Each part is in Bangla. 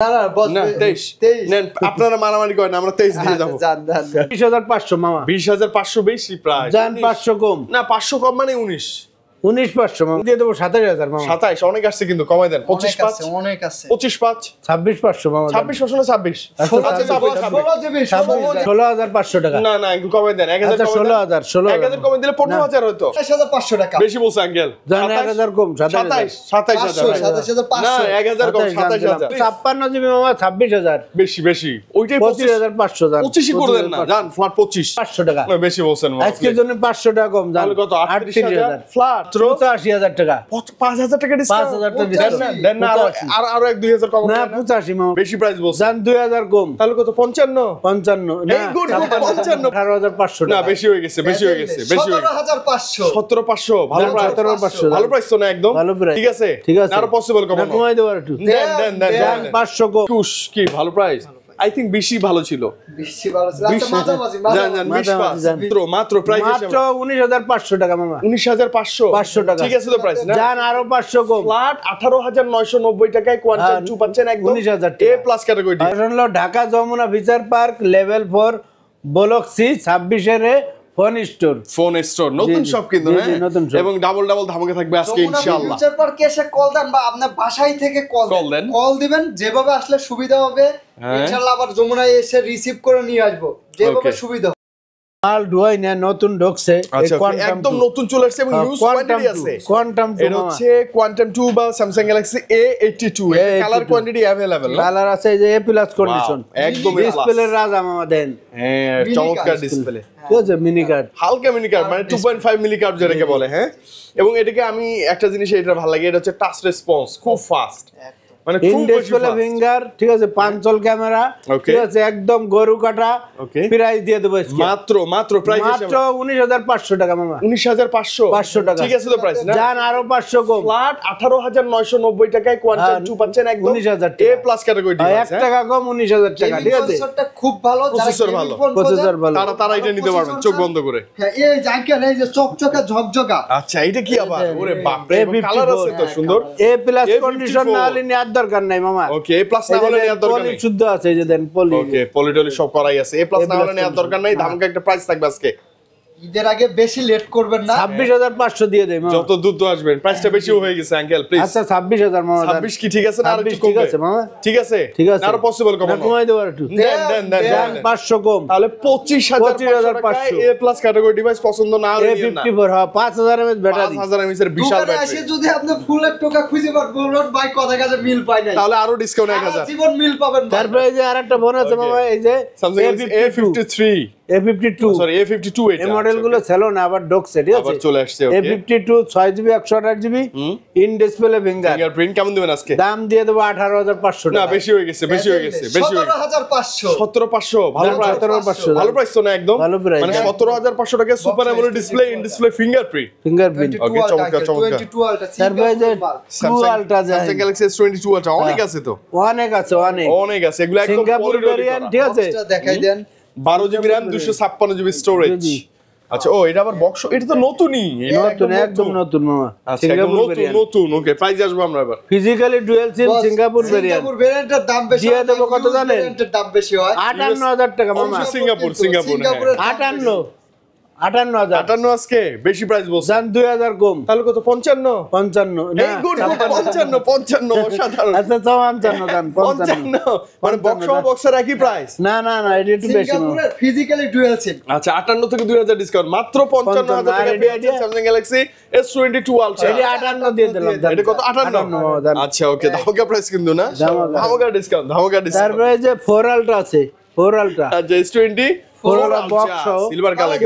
না না বস না 23 নেন আপনারা মারামারি করেন আমরা 23 দিয়ে যাব জান 20500 মামা 20500 বেশি প্রায় জান 500 কম না 500 কম মানে 19 19500 মামা দিয়ে দেব 27000 মামা 27 অনেক আসছে কিন্তু কমাই দেন 25 5 অনেক আছে 25 5 26500 মামা 26 না 26 16500 টাকা না না একটু কমাই দেন 1000 16000 কমাই দিলে 15000 হতো 27500 টাকা বেশি বলছে আঙ্কেল জান 1000 কম 27000 না 1000 কম 27000 56 জিবি মামা 26000 বেশি বেশি ওইটাই 25500 জান 25 করে দেন না জান ফ্ল্যাট 25 500 টাকা না বেশি বলছেন আজকের জন্য 500 টাকা কম জান কত 38000 ফ্ল্যাট 85000 টাকা 5000 টাকা ডিসকাউন্ট 5000 টাকা ডিসকাউন্ট দেন না আর 1-2000 কম না 85 মামা বেশি প্রাইস বলছেন জান 2000 কম তাহলে কত 55 55 এই গুড 55 18500 না বেশি হয়ে গেছে বেশি হয়ে গেছে বেশি হয়ে গেছে 17500 17500 ভালো প্রাইস 17500 ভালো প্রাইস তো না একদম ভালো প্রাইস ঠিক আছে না আরো পসিবল কম না কমাই দেব একটু দেন 500 কম কুশ কি ভালো প্রাইস আই থিং বেশি ভালো ছিল বেশি ভালো ছিল আচ্ছা মাঝামাঝি মাত্র প্রাইস মাত্র 19500 টাকা মামা 19500 500 টাকা ঠিক আছে তো প্রাইস না জান আরো 500 কম ফ্ল্যাট 18990 টাকায় কোয়ান্টাম 2 পাচ্ছেন একদম 19000 এ প্লাস ক্যাটাগরি হলো Dhaka Jamuna feature park level 4 block C 26 এর ফোন স্টোর নতুন শপ কিন্তু হ্যাঁ এবং ডাবল ধামাকা থাকবে আজকে ইনশাআল্লাহ ফিউচার পার্কে এসে কল দেন বা আপনার বাসায় থেকে কল দিবেন যেভাবে আসলে সুবিধা হবে ইনশাআল্লাহ আবার যমুনায় এসে রিসিভ করে নিয়ে আসবো যেভাবে সুবিধা মাল ডুয়াই না নতুন ঢোকছে একদম নতুন চলে আসছে এবং ইউজ কোয়ান্টিটি আছে কোয়ান্টাম 2 এটা হচ্ছে কোয়ান্টাম 2 বা স্যামসাং গ্যালাক্সি A82 এর কালার কোয়ান্টিটি अवेलेबल কালার আছে যে A+ কন্ডিশন একদম ডিসপ্লে রাজা মামা দেন হ্যাঁ চমৎকার ডিসপ্লে ঠিক আছে মিনি কার্ড হালকা মিনি কার্ড মানে 2.5 মিলি কার্ড যেটাকে বলে হ্যাঁ এবং এটাকে আমি একটা জিনিস এটা ভালো লাগে এটা হচ্ছে টাচ রেসপন্স খুব ফাস্ট মানে ইন ডিসপ্লে ফিঙ্গার ঠিক আছে পাঁচল ক্যামেরা ঠিক আছে একদম গরু কাটা প্রাইস দিয়ে দেব মাত্র প্রাইস মাত্র 19500 টাকা মামা 19500 টাকা ঠিক আছে তো প্রাইস না জান আরো 500 কম ফ্ল্যাট 18990 টাকায় কোয়ান্টাম 2 পাচ্ছেন একদম 19000 টাকা এ প্লাস ক্যাটাগরি ডিভাইস 1 টাকা কম 19000 টাকা ঠিক আছে প্রসেসরটা খুব ভালো প্রসেসর ভালো তারা এটা নিতে পারবেন চোখ বন্ধ করে হ্যাঁ এই জানকেন এই যে চকচকা ঝকঝকা আচ্ছা এটা কি আবার ওরে বাপ রে কালার আছে তো সুন্দর A+ কন্ডিশন না হলে নেওয়ার দরকার নাই মামা ওকে A+ না হলে নেওয়ার দরকার নাই পলি শুদ্ধ আছে এই যে দেন পলি ওকে পলিটলি সব করাই আছে A+ না হলে নেওয়ার দরকার নাই ধামকা একটা প্রাইস থাকবে আজকে ঈদের আগে বেশি লেট করবেন না 26500 দিয়ে দেই মামা যত দ্রুত আসবেন প্রাইসটা বেশি হয়ে গেছে আঙ্কেল প্লিজ আচ্ছা 26000 মামা 26 কি ঠিক আছে না আর একটু ঠিক আছে মামা ঠিক আছে আর পসিবল কম না কমাই দেব একটু দেন 500 কম তাহলে 25500 A+ ক্যাটাগরি ডিভাইস পছন্দ না হলে নিন না A54 হ্যাঁ 5000 mAh ব্যাটারি 5000 mAh এর বিশাল ব্যাটারি এসে যদি আপনি ফুলের টাকা খুঁজে পাবেন ভাই কথা কাজে মিল পাই নাই তাহলে আরো ডিসকাউন্ট 1000 জীবন মিল পাবেন তারপরে এই যে আরেকটা ফোন আছে মামা এই যে A53 A52 সরি A52 এটা এই মডেলগুলো ছিল না আবার ডকছে ঠিক আছে আবার চলে আসছে ওকে A52 6GB 128GB in display fingerprint কেমন দিবেন আজকে দাম দিয়ে দেব 18500 টাকা না বেশি হয়ে গেছে 17500 17500 ভালো প্রাইস 17500 ভালো প্রাইস তো না একদম ভালো প্রাইস মানে 17500 টাকা super AMOLED display in display fingerprint ওকে চমৎকার 22 আলটা তারপরে যে 2 আলটা যায় Samsung Galaxy S22 আলটা অনেক আছে তো অনেক আছে অনেক আছে এগুলো একদম সিঙ্গাপুর ভেরিয়েন্ট ঠিক আছে দেখাই দেন 12GB RAM 256GB স্টোরেজ আচ্ছা ও এটা আবার বক্স এটা তো নতুনই একদম নতুন মামা সিঙ্গাপুর নতুন ওকে প্রাইস আসবে আমরা এবার ফিজিক্যালি ডুয়াল সিম সিঙ্গাপুর ভেরিয়েন্টের দাম বেশি দিয়ে দেব কত জানেন ভেরিয়েন্টের দাম বেশি হয় 58000 টাকা মামা সিঙ্গাপুর 58 আজকে বেশি প্রাইস বলছেন জান 2000 কম তাহলে কত 55 55 এই গুড 55 অসাধারণ আচ্ছা 55 জান 55 মানে বক্সের একই প্রাইস না এটা একটু বেশি সিঙ্গাপুরের ফিজিক্যালি ডুয়াল সিম আচ্ছা 58 থেকে 2000 ডিসকাউন্ট মাত্র 55000 টাকা Samsung Galaxy S22 Ultra এটা 58 দিয়ে দিলাম এটা কত 58 আচ্ছা ওকে ধামাকা প্রাইস কিন্তু না ধামাকা ডিসকাউন্ট তারপরে যে 4 Ultra আছে 4 Ultra আচ্ছা S20 সিলভার কালার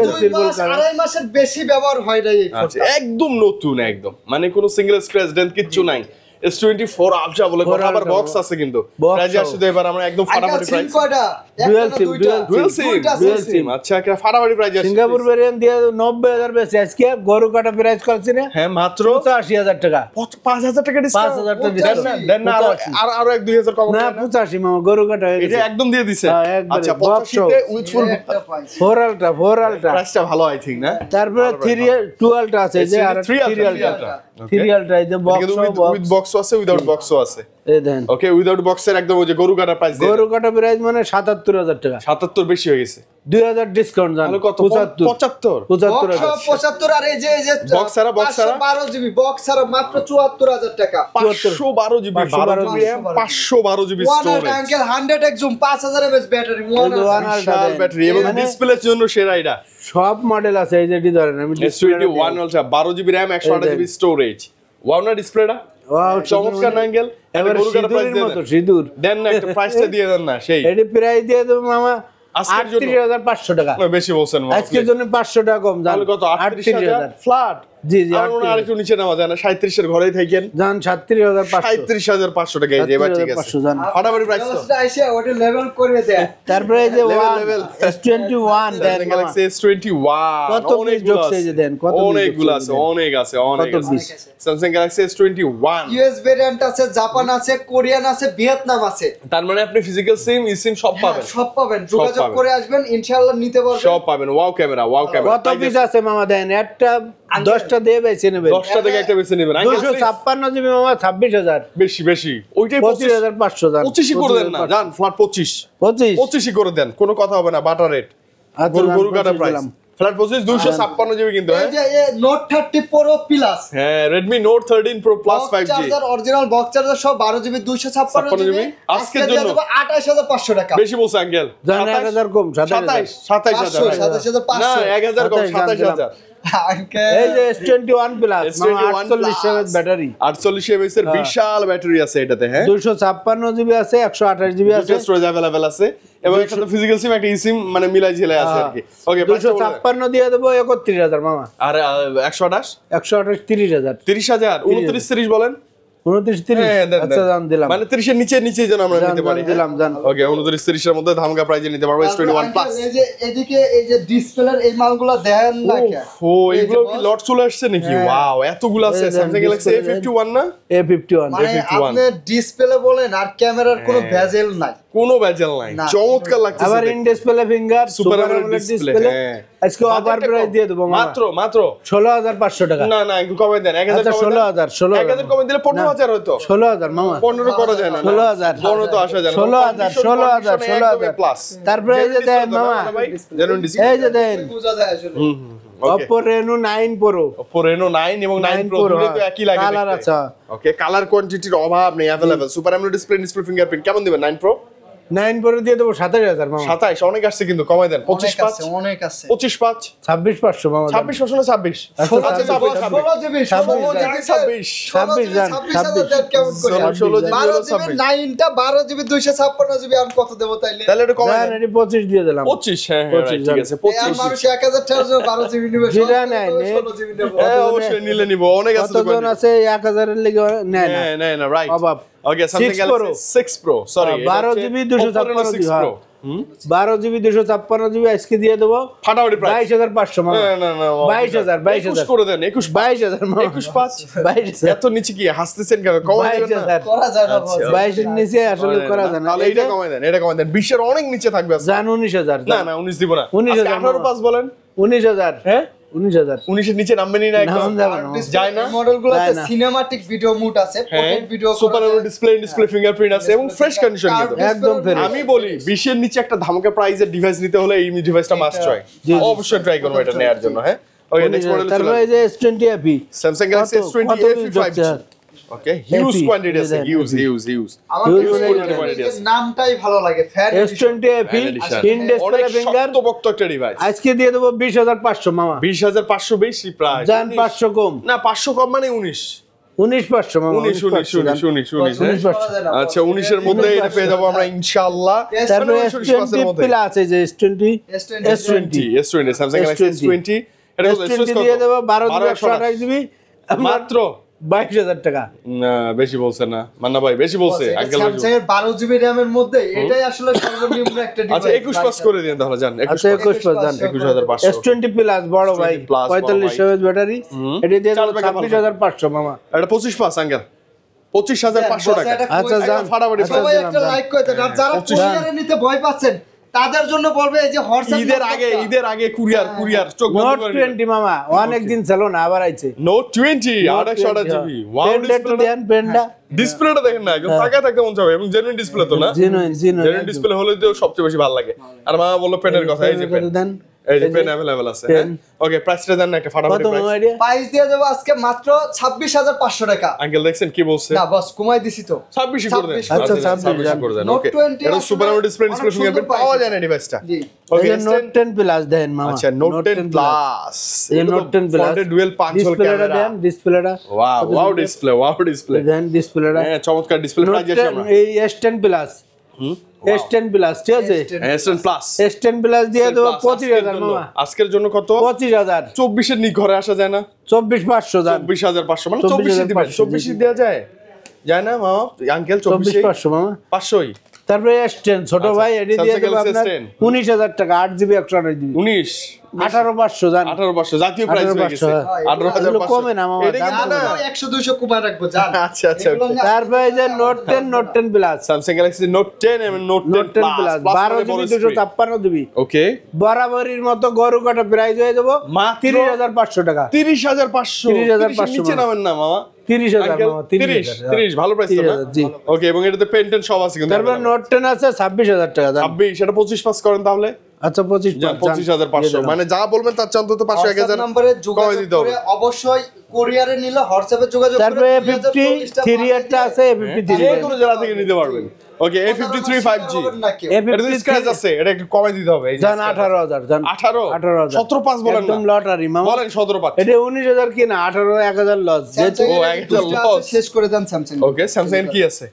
আড়াই মাসের বেশি ব্যবহার হয় নাই এই ফোনটা একদম নতুন একদম মানে কোনো সিঙ্গেল স্ক্র্যাচ ডেন্ট কিচ্ছু নাই S24 Ultra বলে কথা আবার বক্স আছে কিন্তু প্রাইস আসলে এবার আমরা একদম ফাটাফাটি প্রাইস ডুয়াল সিম আচ্ছা একটা ফাটাফাটি প্রাইস আছে সিঙ্গাপুর ভেরিয়েন্ট দিয়ে 90000 বেশি আজকে গরু কাটা প্রাইস করছি না হ্যাঁ মাত্র 85000 টাকা 5000 টাকা ডিসকাউন্ট 5000 টাকা ডিসকাউন্ট দেন না আর 1-2000 কম না 85 মামা গরু কাটা হয়ে গেছে এটা একদম দিয়ে দিছে আচ্ছা 85 তে উইথ ফুল 4 Ultra প্রাইসটা ভালো আই থিং না তারপরে 2 Ultra আছে যে আর 3 Ultra সিরিয়ালটা এই যে বক্স উইথ বক্সও আছে, উইদাউট বক্সও আছে। এই দেন ওকে, উইদাউট বক্সের একদম ওই যে গরু কাটা প্রাইস দিয়ে গরু কাটা প্রাইস মানে 77000 টাকা। 77 বেশি হয়ে গেছে, 2000 ডিসকাউন্ট জান, তাহলে কত? 75 75 75 আর এই যে বক্স ছাড়া 12 জিবি বক্স ছাড়া মাত্র 74000 টাকা। 512 GB 512 GB storage uncle 100x zoom 5000 mAh battery, বিশাল ব্যাটারি এবং ডিসপ্লের জন্য সেরা এটা। সব মডেল আছে এই যে ডি ধরেন আমি S21 ultra 12 GB RAM 128 GB storage. Wow না ডিসপ্লেটা, ওয়াও চমৎকার না আঙ্কেল? এবার সিঁদুরের মতো সিঁদুর দেন না, একটা প্রাইসটা দিয়ে দেন না। সেই এটি প্রাইস দিয়ে দেবো মামা আজকের জন্য 38500 টাকা। বেশি বলছেন মামা, আজকের জন্য 500 টাকা কম জান, তাহলে কত? 38000 ফ্ল্যাট। জি জি আর ওনা আরেকটু নিচে নামা যায় না? 37 এর ঘরেই থাকেন জান 37500 37500 টাকা। এই যে এবার ঠিক আছে, 37500 জান। ফাটাফাটি প্রাইস তো। আইসা ওটা লেভেল করে দেয়। তারপরে এই যে level। S21 দেন Samsung Galaxy S21 কত অনেকগুলো piece আছে, এই যে দেন, কত অনেকগুলো piece আছে, দেন। অনেক আছে, অনেক কত আছে। piece? Samsung Galaxy S21 US variant আছে, জাপান আছে, কোরিয়ান আছে, ভিয়েতনাম আছে। তার মানে আপনি ফিজিক্যাল সিম ইসিম সব পাবেন, সব পাবেন, যোগাযোগ পাবেন। করে আসবেন, ইনশাআল্লাহ নিতে পারবেন। সব পাবেন। Wow camera, wow camera. কত পিস আছে মামা দেন, একটা 10টা দিয়ে বেচে নেবেন। 10টা থেকে একটা বেছে নেবেন। 256 জিবি মামা 26000, বেশি বেশি ওইটাই 25500 জান, 25 করে দেন না জান, ফ্ল্যাট 25 25 করে দেন, কোনো কথা হবে না, বাটার রেট। আচ্ছা গরু কাটা প্রাইস ফ্ল্যাট 25 256 জিবি কিন্তু। এই যে নোট 30 প্রো প্লাস, হ্যাঁ Redmi Note 13 Pro Plus 5G charger, original box charger সব 12 জিবি 256 জিবি। আজকের জন্য 28500 টাকা। বেশি বলছে আঙ্কেল, জান 1000 কম 27000 27000 27500 না 1000 কম 27000। আঙ্কেল এই যে S21 প্লাস মামা 48 mAh ব্যাটারি, 48 mAh এর বিশাল ব্যাটারি আছে এটাতে। হ্যাঁ 256 জিবি আছে, 128 জিবি আছে, স্টোরেজ अवेलेबल আছে এবং একটা ফিজিক্যাল সিম একটা eSIM মানে মিলাই ঝিলাই আছে আর কি। ওকে 256 দিয়ে দেবো 31000 মামা। আর 128 128 30000 30000 29 30 বলেন 29 30 হ্যাঁ, দেন, আচ্ছা দেন। জান দিলাম, মানে 30 এর নিচে যেন আমরা নিতে পারি। দিলাম জান। ওকে 29 30 এর মধ্যে ধামকা প্রাইজে নিতে পারবো S21 প্লাস। এই যে এদিকে এই যে ডিসপ্লের এই মালগুলো দেন না কেন? ও এগুলো কি লট চলে আসছে নাকি? ওয়াও এতগুলো আছে। Samsung Galaxy A51 না A51 মানে আপনি ডিসপ্লে বলেন আর ক্যামেরার কোনো ভেজেল নাই, কোনো ভেজাল নাই, না। চমৎকার লাগছে। আবার in display finger super super AMOLED AMOLED display. Display হ্যাঁ আজকে অফার প্রাইস দিয়ে দেবো মামা মাত্র 16500 টাকা। না না একটু কমে দেন 1000 আচ্ছা, 16000 কমে দিলে 15000 হতো। 16000 মামা 15 করা যায় না 16000 15 তো আসা যায় না 16000 প্লাস। তারপরে এই যে দেন মামা, এই যে দেন বোঝা যায় আসলে। Oppo Reno 9 Pro Oppo Reno 9 এবং 9 Pro দুটো তো একই লাগে কালার দেখতে। আছে, ওকে কালার কোয়ান্টিটির অভাব নেই, available. Super AMOLED display fingerprint কেমন দিবেন 9 Pro? 9 Pro দিয়ে দেবো 27000 মামা। 27 অনেক আসছে কিন্তু কমাই দেন 25 5 অনেক আছে 25 5 26500 মামা। 26 5 না 26 আচ্ছা, আচ্ছা 26 ছাব্বিশ জান, 12 জিবি 256 জিবি আর কত দেবো তাইলে? তাহলে এটা কমাই জান, দেন এটি 25 দিয়ে দিলাম। 25 হ্যাঁ হ্যাঁ right, ঠিক আছে আর 25 মানুষ 1000 টাকার জন্য 12 জিবি নেবে, যেটা নেয়, 16 জিবি নেবো। হ্যাঁ অবশ্যই নিলে নিব, অনেক আছে তো কতজন আছে 1000 এর লেগে নেয় না হ্যাঁ না রাইট অভাব। ওকে Samsung 6 Galaxy Pro 6 Pro sorry 12 GB 256 GB 12 GB 256 GB আজকে দিয়ে দেবো ফাটাফাটি প্রাইস 22500 মামা। না 22000 21 করে দেন 21 22000 মামা। 21 5 22000 এত নিচে কি হাসতেছেন কেন? কমাই দেন না 22000 করা যায় না বস। 22 এর নিচে আসলে করা যায় না। তাহলে এটা কমাই দেন 20 এর অনেক নিচে থাকবে আজকে। জান 19000 না 19 দিব না 19,000 আজকে 18 পাস বলেন 19000 হ্যাঁ 19000 19 এর নিচে নামবেনই না একদম নাম যাবে না। যায় না মডেলগুলোতে যায় না। সিনেমাটিক ভিডিও মুড আছে, হ্যাঁ portrait video super AMOLED display fingerprint আছে এবং ফ্রেশ কন্ডিশন কিন্তু একদম ফ্রেশ। আমি বলি 20 এর নিচে একটা ধামাকা প্রাইজের ডিভাইস নিতে হলে এই ডিভাইসটা মাস্ট ট্রাই, জি, জি। অবশ্যই ট্রাই করব এটা নেয়ার জন্য। হ্যাঁ ওকে নেক্সট মডেল তারপরে এই যে S20 FE Samsung Galaxy কত- S20 কত FE piece 5G যাচ্ছে? ওকে হিউজ FE, কোয়ান্টিটি আছে, এই যে হিউজ আমার Huge কাছে quantity আছে। নামটাই ভালো লাগে, fan S20 FE edition। In display অনেক ফিঙ্গার শক্তপোক্ত একটা ডিভাইস। আজকে দিয়ে দেবো 20500 মামা। 20500 বেশি প্রাইস জান 500 কম, না 500 কম মানে 19 19500 মামা। 19 আচ্ছা 19 এর মধ্যে এটা পেয়ে যাবো আমরা ইনশাআল্লাহ। তারপরে 19 এর S20 মধ্যে প্লাস আছে যে S20 S20 Samsung Galaxy S20 এটা কত? S20 দিয়ে দেবো 12 জিবি 128 জিবি মাত্র 22000 টাকা। না বেশি বলছে না মান্না ভাই, বেশি বলছে আঙ্কেল ভাই। স্যামসাং এর 12 জিবি RAM এর মধ্যে এটাই আসলে সর্বনিম্ন একটা ডিভাইস। আচ্ছা 21 পাস করে দিন তাহলে জান 21 আচ্ছা 21 পাস জান। 21500 S20 প্লাস বড় ভাই S20 plus বড় 45 ভাই। mAh ব্যাটারি, এটা দিয়ে দেবো 26500 মামা। এটা 25 পাস আঙ্কেল 25500 টাকা। আচ্ছা জান ফাটাফাটি সবাই দিলাম, একটা যান। লাইক করে দেন, আর যারা 25 কুরিয়ারে নিতে ভয় পাচ্ছেন তাদের জন্য বলবে এই যে হোয়াটসঅ্যাপ ঈদের আগে কুরিয়ার চোখ বন্ধ নোট করে 20 মামা অনেক দিন ছিল না, আবার আইছে নোট 20 28 জিবি ওয়াও পেনটা ডিসপ্লেটা দেখেন না, একদম তাকায় থাকতে মন চাবে এবং জেনুইন ডিসপ্লে তো না, জেনুইন ডিসপ্লে হলে তো সবচেয়ে বেশি ভালো লাগে। আর মা বললো পেনের কথা, এই যে পেন, এই যে পেন अवेलेबल আছে। ওকে প্রাইসটা জানেন না একটা ফাটাফাটি প্রাইস দিয়ে দেব আজকে মাত্র 26500 টাকা। আঙ্কেল দেখছেন কি বলছে? না বস কমাই দিছি তো 26 করে দেন। আচ্ছা 26 করে দেন। ওকে এটা সুপার আমোলেড ডিসপ্লে ফিঙ্গারপ্রিন্ট পাওয়া যায় না ডিভাইসটা। ওকে নোট 10 প্লাস দেন মামা। আচ্ছা নোট 10 প্লাস, এই note 10 plus dual 5 hole camera দেন, ডিসপ্লেটা ওয়াও ডিসপ্লে দেন, ডিসপ্লেটা হ্যাঁ চমৎকার ডিসপ্লে। প্রাইস আছে আমরা এই S10 প্লাস S10 প্লাস ঠিক আছে, S10 প্লাস S10 প্লাস দিয়ে দেব 25000 মামা। আজকের জন্য কত? 25000। 24 এর নি ঘরে আসা যায় না? 24500 জান, 24500 মানে 24 দিবেন। 24 দেওয়া যায় যায় না মামা? আঙ্কেল 24500 মামা 500ই। তারপরে S10 ছোট ভাই এডি দিয়ে দেব আপনার 19000 টাকা 8GB 128GB 19 18500 জান, 18500 জাতীয় প্রাইস হয়ে গেছে 18500 কমে না মামা, এটা কিন্তু না 100 200 কমাই রাখবো জান। আচ্ছা তারপরে যে note 10 plus Samsung Galaxy Note 10 এবং Note 10 প্লাস 12GB 256GB ওকে বরাবরের মতো গরু কাটা প্রাইস হয়ে যাব মাত্র 30500 টাকা। 30500 30500 নিচে নামেন না মামা। 30000 মামা, 30 ভালো প্রাইস তো না? জি ওকে এবং এটাতে পেন টেন সব আছে কিন্তু। তারপর নোট 10 আছে 26000 টাকা জান। 26 এটা 25 পাস করেন তাহলে। আচ্ছা 25500 মানে যা বলবেন তার চান্ত তো 500 1000 নম্বরে কমাই যোগাযোগ দিতে হবে। করে অবশ্যই কুরিয়ারে নিলে হোয়াটসঅ্যাপে যোগাযোগ করে তারপরে A53 একটা আছে, A53 যে কোনো জেলা থেকে নিতে পারবেন। ওকে A53 5G এটা স্ক্র্যাচ আছে, এটা একটু কমাই দিতে হবে। এই যে জান 18000 জান 18000 17 5 বলেন না, একদম লটারি মামা, বলেন 17 5 এটা 19000 কিনা 18 1000 লস যেহেতু ও একটা লস শেষ করে দেন স্যামসাং। ওকে স্যামসাং কি আছে?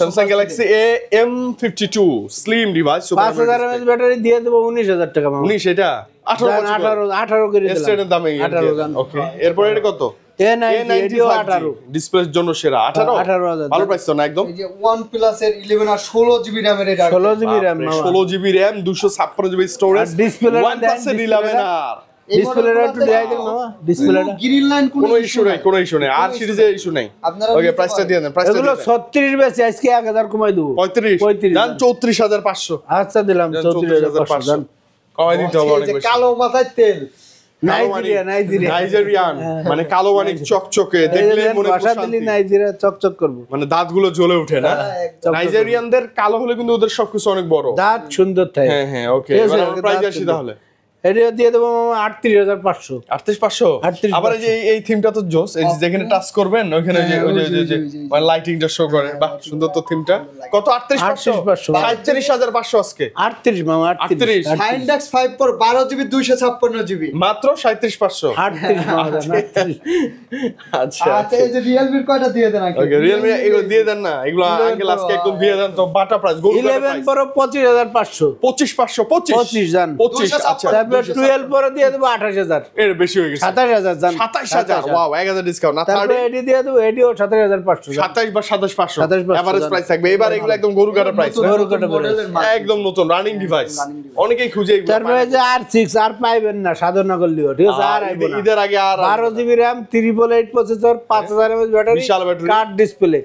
Samsung Galaxy AM52 slim device 5000 mAh battery দিয়ে দেব 19000 টাকা মামা। 19 এটা 18 করে দিলাম। এর দামে 18 ওকে এরপর এটা কত? A90 এটিও 18 ডিসপ্লের জন্য সেরা 18 ভালো প্রাইস তো না একদম। এই যে OnePlus এর 11 আর 16GB র‍্যামের এটা 16GB RAM মামা, 16GB RAM 256GB storage display OnePlus এর 11 আর ডিসপ্লেটা একটু দেখাই দেন মামা, ডিসপ্লেটা গ্রিন লাইন কোনো ইস্যু নাই, কোনো ইস্যু নাই, আর সিরিজে ইস্যু নাই। ওকে প্রাইসটা দিয়ে দেন, প্রাইসটা এগুলো 36 বেশি আজকে 1000 কমাই দেব 35 জান 34500 আচ্ছা দিলাম 34500 জান, কমাই দিতে হবে অনেক যে বেশি। কালো মাথায় তেল নাইজেরিয়ান মানে কালো মানিক চকচকে দেখলে মনে ভাষা দিলি নাইজেরিয়া চকচক করব, মানে দাঁতগুলো জ্বলে ওঠে না। নাইজেরিয়ানদের কালো হলে কিন্তু ওদের সবকিছু অনেক বড়, দাঁত সুন্দর থাকে। হ্যাঁ ওকে এবার আমরা প্রাইস আসি তাহলে। এটা দিয়ে দেবো মামা 38500 38500 আবার এই যে এই থিমটা তো জোস, এই যে যেখানে টাচ করবেন ওখানে যে ওই যে মানে লাইটিংটা শো করে, বাহ সুন্দর তো থিমটা। কত? 38500 37500 আজকে 38 মামা 38 Findex 5 Pro 12GB 256GB মাত্র 37500 38 মামা 38 আচ্ছা আচ্ছা এই যে Realme এর কয়টা দিয়ে দেন আঙ্কেল? ওকে Realme এগুলো দিয়ে দেন না, এগুলো আঙ্কেল আজকে একদম দিয়ে দেন তো বাটা প্রাইস। 11 Pro 25500 25 জান 25 আচ্ছা। তারপর 12 Pro দিয়ে দেবো 28000 এর বেশি হয়ে গেছে 27000 জান 27000 ওয়াও 1000 ডিসকাউন্ট না। তারপর এডি দিয়ে দেবো এডিও 27500 27 বা 27500 27500 এভারেজ প্রাইস থাকবে। এবার এগুলো একদম গরু কাটা প্রাইস, গরু কাটা মডেলের একদম নতুন রানিং ডিভাইস, অনেকেই খুঁজে এগুলো তারপরে যে R6 আর পাইবেন না সাধনা করলেও, ঠিক আছে? আর আইবো না। ঈদের আগে আর 12GB RAM 888 processor 5000 mAh battery, বিশাল ব্যাটারি, কার্ড ডিসপ্লে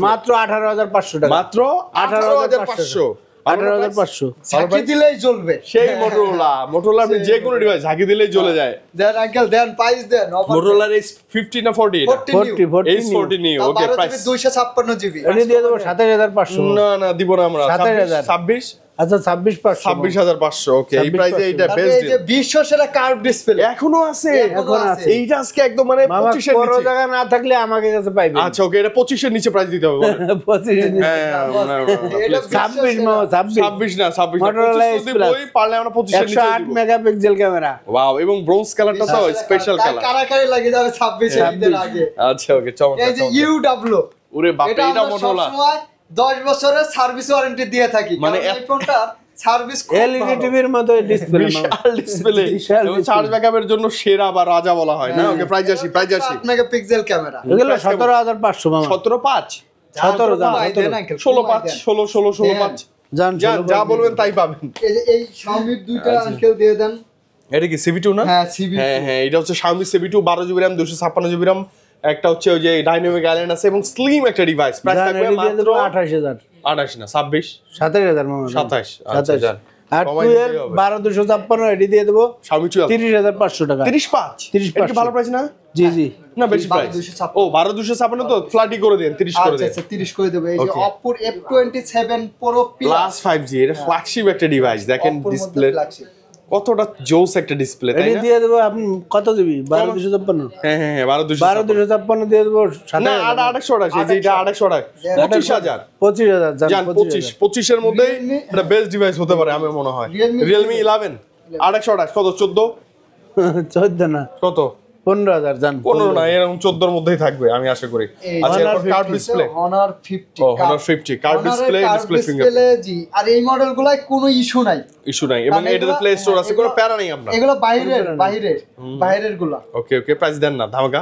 মাত্র 18500 টাকা, মাত্র 18500 18500 ঝাঁকি দিলেই জ্বলবে। সেই মোটরোলা আপনি যে কোনো ডিভাইস ঝাঁকি দিলেই জ্বলে যায়। দেন আঙ্কেল দেন প্রাইস দেন। মোটরোলা S50 না 40 S40 new okay price 256GB এডি দিয়ে দেবো 27500 না দিব না আমরা 27000 26 আচ্ছা 26500 26500 ওকে এই প্রাইসে এইটা বেস্ট এই যে বিশ্ব সেরা কার্ভ ডিসপ্লে এখনো আছে এইটা আজকে একদম মানে 25 এর বড় নিচে। জায়গা না থাকলে আমাকে কাছে পাইবেন। আচ্ছা ওকে এটা 25 এর নিচে প্রাইস দিতে হবে বলেন। 25 হ্যাঁ এটা 26 মামা 26 26 না 26 Motorola S যদি Plus বই পারলে আমরা 25 এর নিচে 108 মেগাপিক্সেল ক্যামেরা, ওয়াও এবং ব্রোঞ্জ কালারটা তো স্পেশাল কালার। কারাকারি লাগে যাবে 26 এর ঈদের আগে। আচ্ছা ওকে চমৎকার এই যে UW ওরে বাপ রে, এটা আমরা মোটরোলা সবসময় 10 বছরের সার্ভিস ওয়ারেন্টি দিয়ে থাকি, মানে মানে এই ফোনটা সার্ভিস এলইডি টিভির মতো ডিসপ্লে বিশাল ডিসপ্লে বিশাল এবং চার্জ ব্যাকআপের জন্য সেরা বা রাজা বলা হয় না। ওকে প্রাইস আসি 8 মেগাপিক্সেল ক্যামেরা। এগুলো 17500 মামা 17 5 17 জান 16 5 16 5 জান যা বলবেন তাই পাবেন। এই যে এই Xiaomi দুইটা আঙ্কেল দিয়ে দেন। এটা কি CV2 না? হ্যাঁ CV2 হ্যাঁ এটা হচ্ছে Xiaomi CV2 12GB RAM 256GB RAM, একটা হচ্ছে ওই যে ডাইনামিক আইল্যান্ড আছে এবং স্লিম একটা ডিভাইস। প্রাইস থাকবে মাত্র 28000 28 না 26 27000 মামা 27 আচ্ছা জান আর 12,256 এডি দিয়ে দেবো Xiaomi 12 30,500 টাকা 35 এটা কি ভালো প্রাইস না? জি জি না বেশি প্রাইস। ও 12,256 তো ফ্ল্যাটই করে দেন 30 করে দেন। আচ্ছা 30 করে দেব। এই যে Oppo F27 Pro plus 5G এটা ফ্ল্যাগশিপ একটা ডিভাইস দেখেন ডিসপ্লে কতটা জোস একটা ডিসপ্লে তাই এডি না? দিয়ে দেবো আপনি কত দিবি 12,256 হ্যাঁ 12,256 12,256 দিয়ে দেবো না 828 আছে যেটা 828 25000 25,000 জান 25 এর মধ্যে এটা বেস্ট ডিভাইস হতে পারে আমার মনে হয়। Realme 11 828 কত 14 14 না কত 15,000 জান 15 না এরকম 14 এর মধ্যেই থাকবে আমি আশা করি। আচ্ছা এরপর কার্ভ ডিসপ্লে Honor 50 ও Honor 50 কার্ভ ডিসপ্লে ফিঙ্গার জি। আর এই মডেলগুলাই কোনো ইস্যু নাই এবং এটাতে প্লে স্টোর আছে কোনো প্যারা নেই আপনার। এগুলো বাইরের গুলা। ওকে প্রাইস দেন না ধামাকা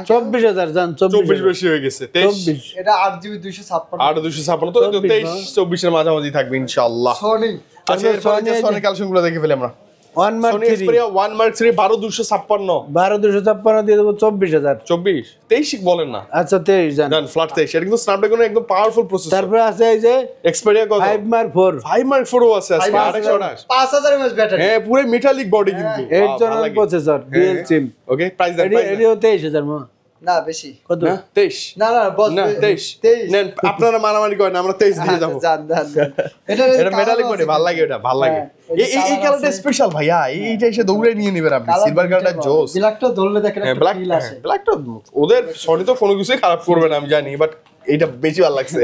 24,000 জান 24 বেশি হয়ে গেছে 23 এটা 8GB 256 8,256 তো 23 24 এর মাঝামাঝি থাকবে ইনশাআল্লাহ। সনি আচ্ছা এরপর সনি কালেকশনগুলো দেখে ফেলি আমরা। One Mark Sony 3 Xperia 1 Mark 3 12,256 12,256 দিয়ে দেবো 24,000 24 23 বলেন না আচ্ছা 23 জান ডান ফ্ল্যাট 23 এটা কিন্তু স্ন্যাপড্রাগন একদম পাওয়ারফুল প্রসেসর। তারপরে আছে এই যে Xperia কত 5 Mark 4 5 Mark 4 ও আছে আজকে 828 5000 mAh ব্যাটারি। হ্যাঁ পুরো মেটালিক বডি কিন্তু 8 জনের processor dual SIM okay price দেন এডিও 23,000 মা না বেশি কত না 23 না বস না 23 নেন আপনারা মারামারি করেন আমরা 23 দিয়ে যাব। জান এটা মেটালিক বডি ভালো লাগে এটা ভালো লাগে এই কালারটা স্পেশাল ভাইয়া এইটা এসে দৌড়ে নিয়ে নেবেন আপনি সিলভার কালারটা জোস ব্ল্যাকটা ধরলে দেখেন একটা ফিল আসে। ব্ল্যাকটা ওদের সনি তো কোনো কিছুই খারাপ করবে না আমি জানি বাট এটা বেশি ভালো লাগছে।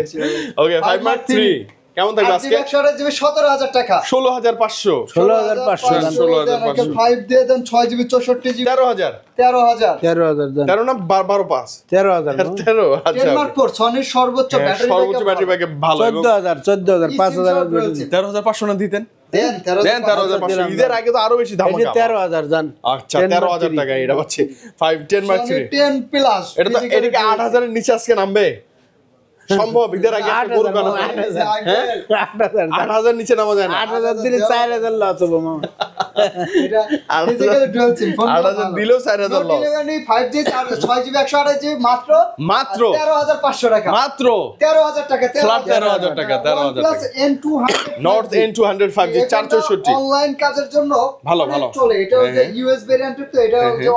ওকে 5 Mark 3 কেমন থাকবে আজকে 128GB 17,000 টাকা 16,500 16,500 5 দিয়ে দেন 6GB 64GB 13,000 13,000 জান 13 না 12 5 13,000 13 আচ্ছা 10 Mark 4 সনির সর্বোচ্চ ব্যাটারি সর্বোচ্চ ব্যাটারি ব্যাকআপ ভালো এবং 14,000 5,000 13,500 না দিতেন দেন দেন 13,500 ঈদের আগে তো আরো বেশি দাম এই 13,000 জান আচ্ছা 13,000 টাকা এটা পাচ্ছে 10 Mark 3 10 প্লাস এটা তো এদিকে 8,000 এর নিচে আজকে নামবে সম্ভব ঈদের আগে একটা গরু বানাবো 8,000 নিচে নামা যায় না 8,000 দিলে 4,000 লস হবে মামা এটা ফিজিক্যাল ডুয়াল সিম ফোন 8,000 দিলেও 4,000 লস 5G 6GB 128GB মাত্র 13,500 টাকা মাত্র 13,000 টাকা ফ্ল্যাট 13,000 টাকা 13,000 টাকা N200 north N200 5G 464 online কাজের জন্য ভালো চলে এটা হচ্ছে ইউএস ভেরিয়েন্টের তো এটা হচ্ছে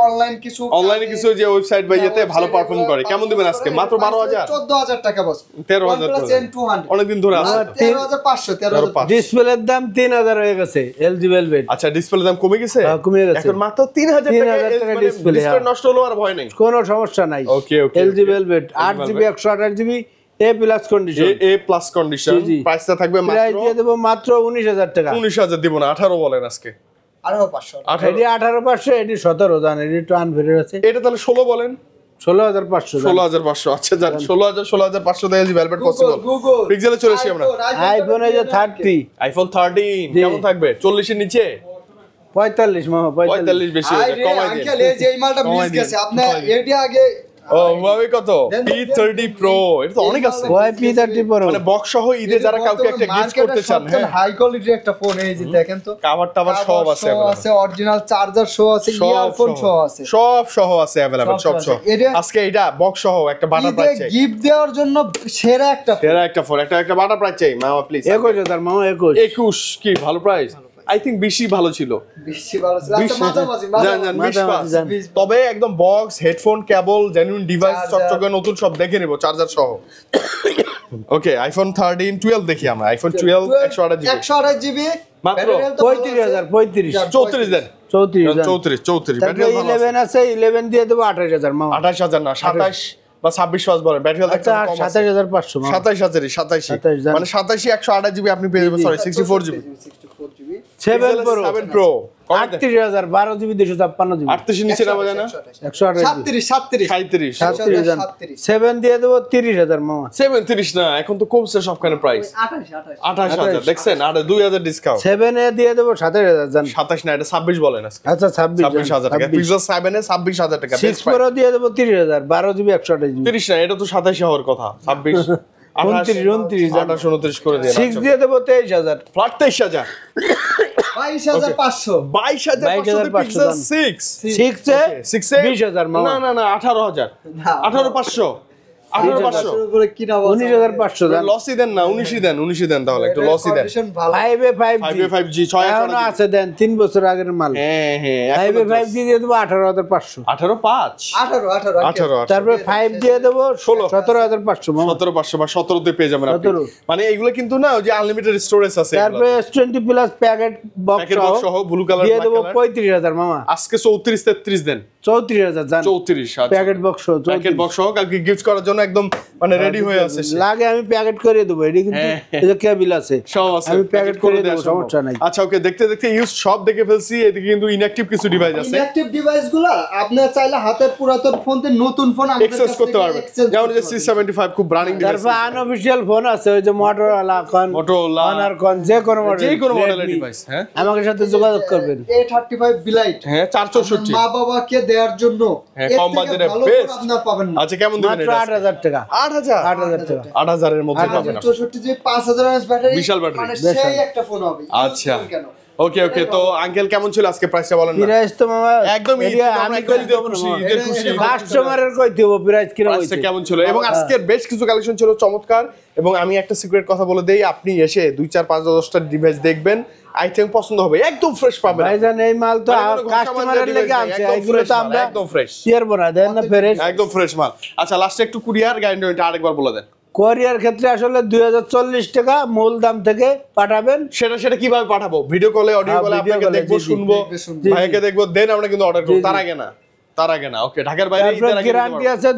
অনলাইনে কিছু যে ওয়েবসাইট বা ইয়েতে ভালো পারফর্ম করে কেমন দিবেন আজকে মাত্র 12,000 14,000 টাকা বস 13,000 অনেকদিন ধরে আছে 13,500 ডিসপ্লের দাম 3,000 হয়ে গেছে এলজি ভেলভেট আচ্ছা ডিসপ্লের দাম কমে গেছে কমে গেছে এখন মাত্র 3,000 টাকা ডিসপ্লে নষ্ট হলো আর ভয় নাই কোনো সমস্যা নাই ওকে এলজি ভেলভেট 8GB 128GB এ প্লাস কন্ডিশন এ প্লাস কন্ডিশন প্রাইসটা থাকবে মাত্র প্রাইস দিয়ে দেব মাত্র 19,000 টাকা 19,000 দিব না 18 বলেন আজকে 18,500 এডি 18,500 এডি 17 জান এডি একটু আনভেরিড আছে এটা তাহলে 16 বলেন 16,500 16,500 আচ্ছা জান 16,500 দিয়ে ভেলভেট পসিবল পিক্সেলে চলে আসি আমরা আইফোন এই যে 30 আইফোন 13 কেমন থাকবে 40 এর নিচে 45 মামা 45 বেশি হয়ে যায় কমাই দিন আঙ্কেল এই যে এই মালটা মিস গেছে আপনি এডি আগে ও Huawei কত P30 Pro এটা তো অনেক আছে Huawei P30 Pro মানে বক্স সহ ঈদে যারা কাউকে একটা গিফট করতে চান হ্যাঁ হাই কোয়ালিটির একটা ফোন এই যে দেখেন তো কভার টাভার সব আছে আছে অরিজিনাল চার্জার সহ আছে ইয়ারফোন সহ আছে সব সহ আছে अवेलेबल সব সহ আজকে এটা বক্স সহ একটা বাটার প্রাইস চাই গিফট দেওয়ার জন্য সেরা একটা ফোন একটা বাটার প্রাইস চাই মামা প্লিজ 21,000 মামা 21 কি ভালো প্রাইস আই থিংক বেশি ভালো ছিল বেশি ভালো ছিল আচ্ছা মাঝামাঝি তবে একদম বক্স হেডফোন কেবল জেনুইন ডিভাইস চকচকে নতুন সব দেখে নিব চার্জার সহ ওকে আইফোন 13 12 দেখি আমরা আইফোন 12 128GB মাত্র 35,000 34 দেন 34 তারপরে 11 আছে 11 দিয়ে দেব 28,000 মামা 28,000 না 27 বা 26 পাস বলেন ব্যাটারি হেলথ আচ্ছা 27,500 মামা 27,000 মানে 87 128GB আপনি পেয়ে যাবেন sorry 64GB 7 Pro 38,000 12GB 256GB 38 নিচে নামা যায় না 37 7 দিয়ে দেব 30,000 মামা 37 না এখন তো কমছে সবখানে প্রাইস 28,000 দেখছেন আর 2,000 ডিসকাউন্ট 7 এ দিয়ে দেব 27,000 জান 27 না এটা 26 বলেন আজকে আচ্ছা 26,000 টাকা পিক্সেল 7 এ 26,000 টাকা 6 Pro দিয়ে দেব 30,000 12GB 128GB 30 না এটা তো 27 হওয়ার কথা 26 29 করে দিয়ে 6 দিয়ে দেব 23,000 ফ্ল্যাট 23,000 22,500 22,500 পিক্সেল 6 6 এ 20,000 মামা না 18,000 18,500 18,500 এর উপরে কিনা 19,500 দেন। লসই দেন না, 19ই দেন তাহলে একটু লসই দেন। 5A 5G 5A 5G 6 এখনো আছে, দেন 3 বছর আগের মাল। হ্যাঁ হ্যাঁ 5A 5G দিয়ে দেবো 18,500। 18,500 18 তারপরে 5 দিয়ে দেবো 16 17,500 মামা। 17,500 বা 17 তে পেয়ে যাবেন আপনি। 17 মানে এগুলো কিন্তু না ওই যে আনলিমিটেড স্টোরেজ আছে এগুলো। তারপরে S20 plus packet packet box box সহ ব্লু কালার দিয়ে দেবো 35,000 মামা। আজকে 34 33 দেন। 34,000 জান। 34 আচ্ছা। প্যাকেট বক্স প্যাকেট বক্স সহ কালকে গিফট করার জন্য একদম মানে রেডি হয়ে আছে সে। লাগে আমি প্যাকেট করে দেবো, এটি কিন্তু এই যে কেবিল আছে সব আছে, আমি প্যাকেট করে দেবো, দেওয়া সমস্যা নাই। আচ্ছা ওকে, দেখতে দেখতে ইউজ সব দেখে ফেলছি। এদিকে কিন্তু ইনঅ্যাকটিভ কিছু ডিভাইস আছে, ইনঅ্যাকটিভ ডিভাইসগুলো আপনি চাইলে হাতের পুরাতন ফোন থেকে নতুন ফোন আমাদের এক্সেস কাছ করতে থেকে পারবেন। exchange যেমন যে করতে পারবেন। C75 খুব রানিং ডিভাইস। তারপর আনঅফিশিয়াল ফোন আছে, ওই যে মোটরোলা কোন Motorola, অনার কোন যে কোনো মডেল, যে কোনো মডেলের ডিভাইস। হ্যাঁ আমাদের সাথে যোগাযোগ করবেন। A35 বিলাইট হ্যাঁ 464। মা বাবাকে দেওয়ার জন্য হ্যাঁ, এর কম থেকে বাজেটে ভালো best। ফোন আপনার পাবেন না। আচ্ছা কেমন দিবেন মাত্র এটা? 8,000 টাকা। 8,000 8,000 টাকা। 8,000 এর মধ্যে পাবেন। 64 যে 5000 mAh ব্যাটারি, বিশাল ব্যাটারি। মানে সেই একটা ফোন হবে। আচ্ছা কেন ওকে ওকে, তো আঙ্কেল কেমন ছিল আজকে, প্রাইসটা বলেন না। প্রাইস তো মামা একদম ঈদ, এরিয়া আমরা আমি একদম কই ঈদের দেব না খুশি, মামা। ঈদের খুশি। কাস্টমারের কই দেব প্রাইস কি প্রাইসটা রয়েছে। কেমন ছিল, এবং আজকের বেশ কিছু কালেকশন ছিল চমৎকার। এবং আমি একটা সিক্রেট কথা বলে দেই, আপনি এসে 2 4 5 10টা ডিভাইস দেখবেন, আইটেম পছন্দ হবে, একদম ফ্রেশ পাবেন। ভাইজান এই মাল তো মানে কোনো ঘষা কাস্টমারের মাজা লেগে device আনছে, নাই, একদম এগুলো fresh তো মাল, আমরা একদম ফ্রেশ, শেয়ার বনা দেন না ফ্রেশ, একদম ফ্রেশ মাল। আচ্ছা লাস্টে একটু কুরিয়ার গ্যারান্টি আরেকবার বলে দেন। কোরিয়ার ক্ষেত্রে আসলে 2040 টাকা মূল দাম থেকে পাঠাবেন। সেটা কিভাবে পাঠাবো? ভিডিও কলে, অডিও কলে video আপনাকে call-এ, দেখবো, জি, জি, শুনবো, জি, ভাইকে দেখবো, দেন আমরা কিন্তু অর্ডার করব। জি, জি। তার আগে না। ওকে, ঢাকার বাইরে তারপরে ঈদের আগে গ্যারান্টি আছে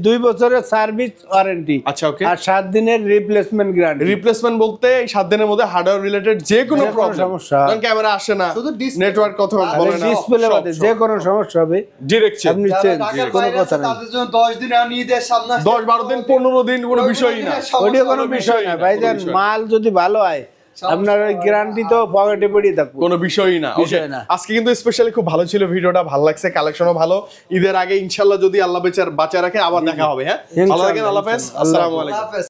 2 বছরের সার্ভিস ওয়ারেন্টি। আচ্ছা ওকে। আর 7 দিনের রিপ্লেসমেন্ট গ্যারান্টি। রিপ্লেসমেন্ট বলতে এই 7 দিনের মধ্যে হার্ডওয়্যার রিলেটেড যে কোনো যে কোনো প্রবলেম, সমস্যা। কারণ ক্যামেরা আসে না, শুধু display- নেটওয়ার্ক কথা বলে না, ডিসপ্লে বাদে যে কোনো সমস্যা হবে ডিরেক্ট চেক। আপনি যারা চেঞ্জ, ঢাকার কোনো বাইরে কথা আছে নাই। তাদের জন্য 10 দিন আর ঈদের সামনে আসছে। 10 12 দিন 15 দিন কোনো বিষয়ই না। ওটা কোনো বিষয় না ভাইজান, বিষয় না। মাল যদি ভালো হয় আপনার ওই গ্যারান্টি তো পকেটে পড়ে থাকবে। কোনো বিষয়ই না। বিষয় Okay, না। আজকে কিন্তু স্পেশালি খুব ভালো ছিল ভিডিওটা, ভালো লাগছে, কালেকশনও ভালো। ঈদের আগে ইনশাআল্লাহ যদি আল্লাহ বাঁচা রাখে আবার দেখা হবে। হ্যাঁ ভালো থাকেন, আল্লাহ হাফেজ, আসসালামু আলাইকুম। আল্লাহ হাফেজ।